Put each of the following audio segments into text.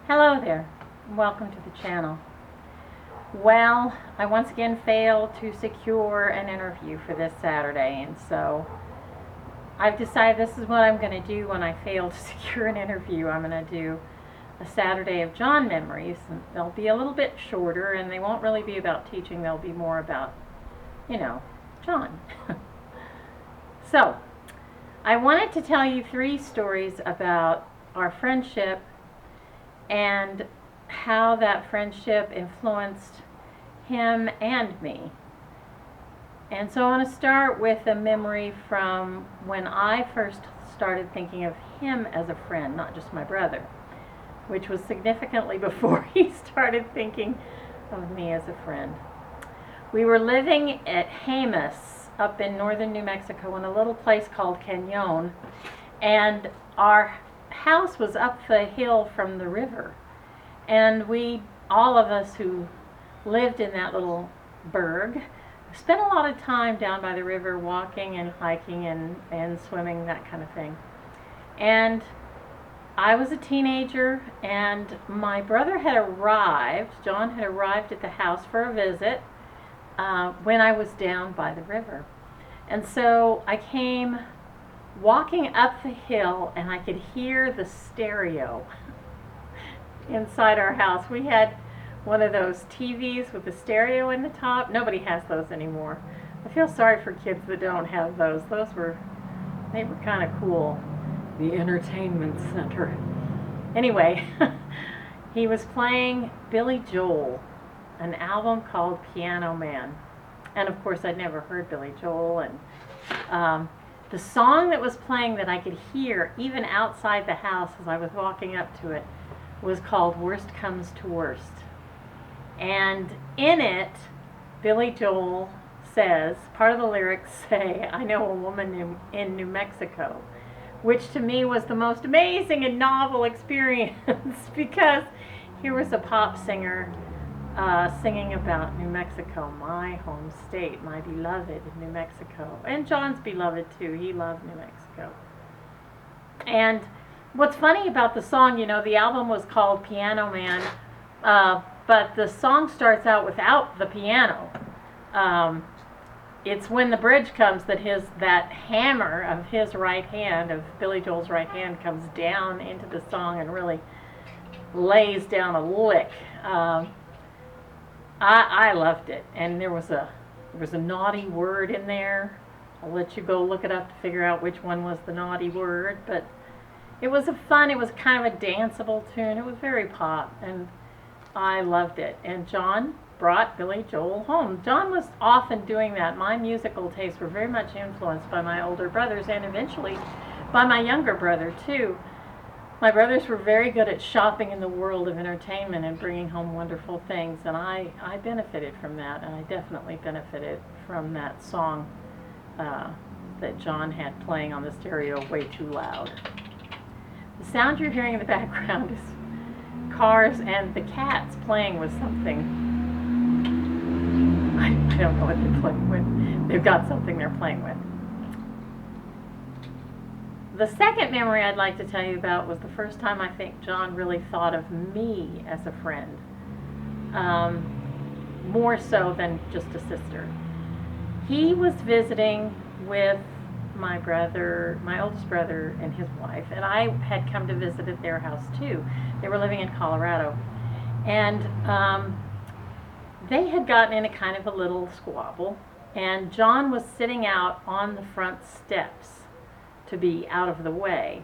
Hello there, and welcome to the channel. Well, I once again failed to secure an interview for this Saturday, and so I've decided this is what I'm going to do when I fail to secure an interview. I'm going to do a Saturday of John memories, and they'll be a little bit shorter, and they won't really be about teaching, they'll be more about, John. So, I wanted to tell you 3 stories about our friendship and how that friendship influenced him and me. And so I want to start with a memory from when I first started thinking of him as a friend, not just my brother, which was significantly before he started thinking of me as a friend. We were living at Jemez up in northern New Mexico in a little place called Cañon, and our house was up the hill from the river, and all of us who lived in that little burg spent a lot of time down by the river walking and hiking and swimming, that kind of thing. And I was a teenager, and my brother had arrived, John had arrived at the house for a visit when I was down by the river. And so I came walking up the hill, and I could hear the stereo inside our house. We had one of those TVs with the stereo in the top. Nobody has those anymore. I feel sorry for kids that don't have those. They were kind of cool. The entertainment center. Anyway, he was playing Billy Joel, an album called Piano Man. And of course, I'd never heard Billy Joel, and the song that was playing that I could hear even outside the house as I was walking up to it was called Worst Comes to Worst. And in it, Billy Joel says, part of the lyrics say, "I know a woman in New Mexico," which to me was the most amazing and novel experience because here was a pop singer singing about New Mexico, my home state, my beloved New Mexico. And John's beloved too. He loved New Mexico. And what's funny about the song, the album was called Piano Man, but the song starts out without the piano. It's when the bridge comes that hammer of his right hand, of Billy Joel's right hand, comes down into the song and really lays down a lick. I loved it, and there was a naughty word in there. I'll let you go look it up to figure out which one was the naughty word, but it was it was kind of a danceable tune. It was very pop, and I loved it. And John brought Billy Joel home. John was often doing that. My musical tastes were very much influenced by my older brothers and eventually by my younger brother too. My brothers were very good at shopping in the world of entertainment and bringing home wonderful things, and I benefited from that, and I definitely benefited from that song that John had playing on the stereo way too loud. The sound you're hearing in the background is cars and the cats playing with something. I don't know what they're playing with. They've got something they're playing with. The second memory I'd like to tell you about was the first time I think John really thought of me as a friend, more so than just a sister. He was visiting with my oldest brother and his wife, and I had come to visit at their house too. They were living in Colorado, and they had gotten in a kind of a little squabble, and John was sitting out on the front steps to be out of the way.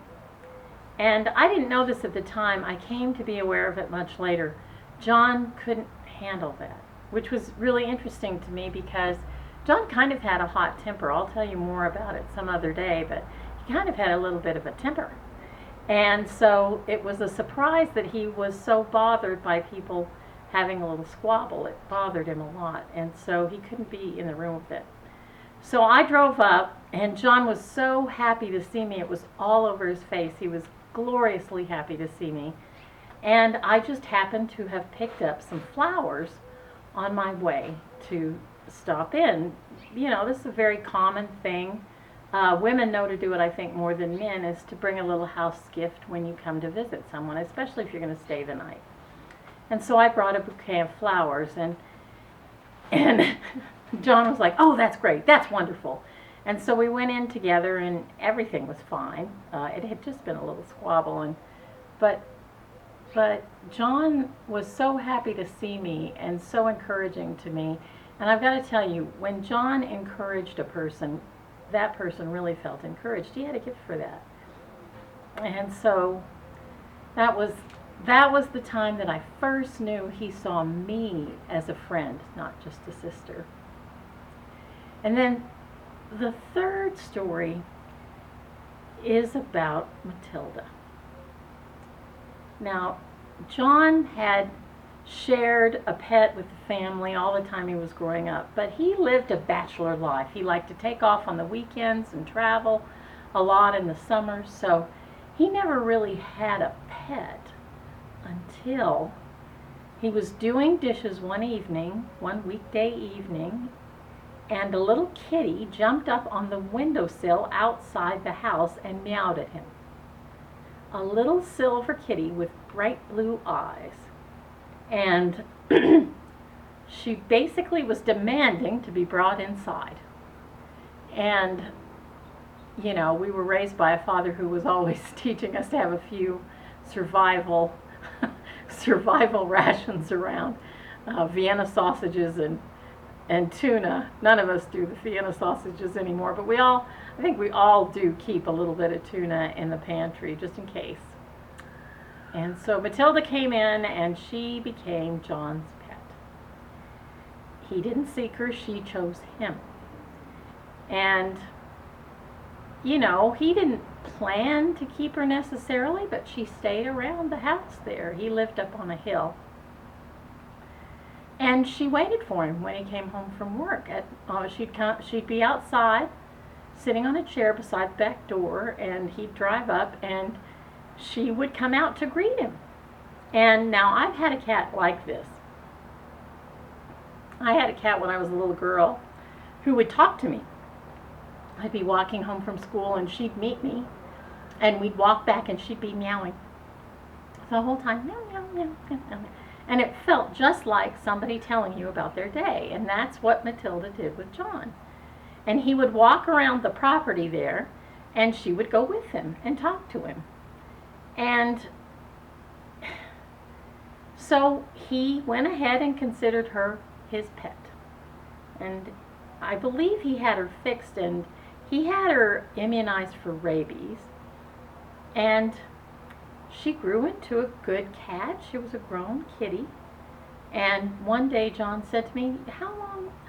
And I didn't know this at the time. I came to be aware of it much later. John couldn't handle that, which was really interesting to me because John kind of had a hot temper. I'll tell you more about it some other day, but he kind of had a little bit of a temper. And so it was a surprise that he was so bothered by people having a little squabble. It bothered him a lot, and so he couldn't be in the room with it. So I drove up, and John was so happy to see me. It was all over his face. He was gloriously happy to see me. And I just happened to have picked up some flowers on my way to stop in. This is a very common thing women know to do it, I think, more than men, is to bring a little house gift when you come to visit someone, especially if you're going to stay the night. And so I brought a bouquet of flowers, and John was like, "Oh, that's great, that's wonderful." And so we went in together, and everything was fine. It had just been a little squabble, but John was so happy to see me and so encouraging to me. And I've got to tell you, when John encouraged a person, that person really felt encouraged. He had a gift for that. And so that was the time that I first knew he saw me as a friend, not just a sister. And then the third story is about Matilda. Now, John had shared a pet with the family all the time he was growing up, but he lived a bachelor life. He liked to take off on the weekends and travel a lot in the summer, so he never really had a pet until he was doing dishes one weekday evening, and a little kitty jumped up on the windowsill outside the house and meowed at him. A little silver kitty with bright blue eyes. And she basically was demanding to be brought inside. And, you know, we were raised by a father who was always teaching us to have a few survival rations around. Vienna sausages and tuna. None of us do the Vienna sausages anymore, but I think we all do keep a little bit of tuna in the pantry just in case. And so Matilda came in, and she became John's pet. He didn't seek her, she chose him. And, you know, he didn't plan to keep her necessarily, but she stayed around the house there. He lived up on a hill. And she waited for him when he came home from work. She'd be outside, sitting on a chair beside the back door, and he'd drive up, and she would come out to greet him. And now I've had a cat like this. I had a cat when I was a little girl who would talk to me. I'd be walking home from school, and she'd meet me, and we'd walk back, and she'd be meowing the whole time. Meow, meow, meow, meow, meow. And it felt just like somebody telling you about their day. And that's what Matilda did with John. And he would walk around the property there, and she would go with him and talk to him. And so he went ahead and considered her his pet. And I believe he had her fixed, and he had her immunized for rabies. And she grew into a good cat. She was a grown kitty. And one day John said to me, how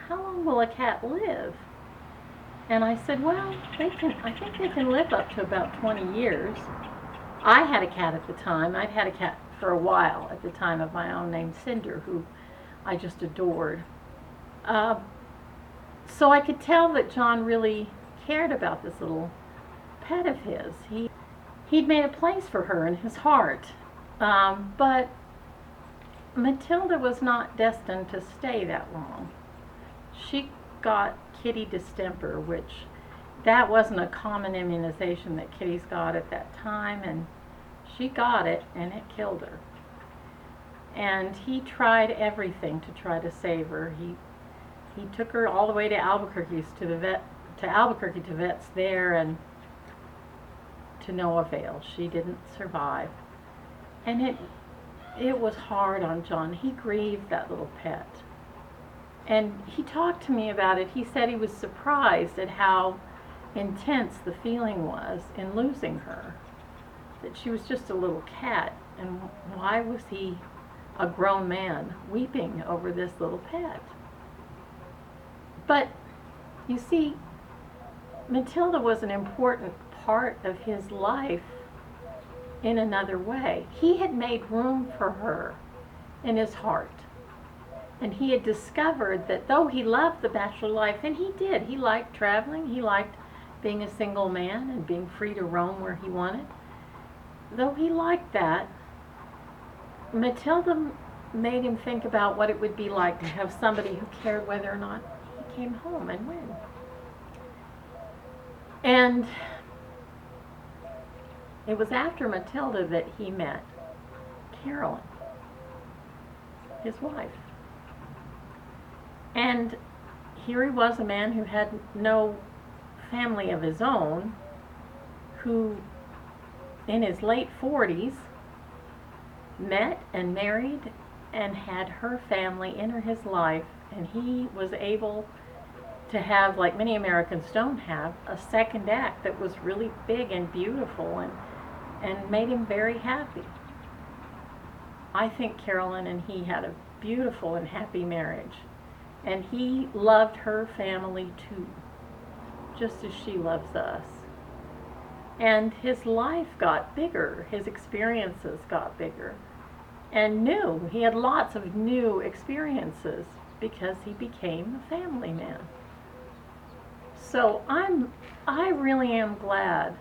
long will a cat live? And I said, well, I think they can live up to about 20 years. I had a cat at the time. I'd had a cat for a while at the time of my own, named Cinder, who I just adored. So I could tell that John really cared about this little pet of his. He'd made a place for her in his heart. But Matilda was not destined to stay that long. She got kitty distemper, which that wasn't a common immunization that kitties got at that time, and she got it, and it killed her. And he tried everything to try to save her. He took her all the way to Albuquerque to vets there, and to no avail. She didn't survive. And it was hard on John. He grieved that little pet. And he talked to me about it. He said he was surprised at how intense the feeling was in losing her. That she was just a little cat, and why was he, a grown man, weeping over this little pet? But, you see, Matilda was an important part of his life in another way. He had made room for her in his heart. And he had discovered that though he loved the bachelor life, and he did, he liked traveling, he liked being a single man and being free to roam where he wanted. Though he liked that, Matilda made him think about what it would be like to have somebody who cared whether or not he came home and when. And it was after Matilda that he met Carolyn, his wife. And here he was, a man who had no family of his own, who in his late 40s met and married and had her family enter his life, and he was able to have, like many Americans don't have, a second act that was really big and beautiful and made him very happy. I think Carolyn and he had a beautiful and happy marriage, and he loved her family too, just as she loves us. And his life got bigger, his experiences got bigger, and new. He had lots of new experiences because he became a family man. So I really am glad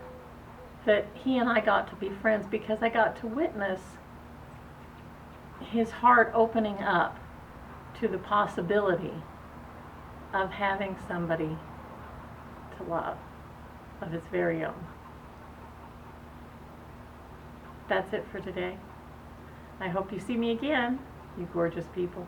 that he and I got to be friends, because I got to witness his heart opening up to the possibility of having somebody to love of his very own. That's it for today. I hope you see me again, you gorgeous people.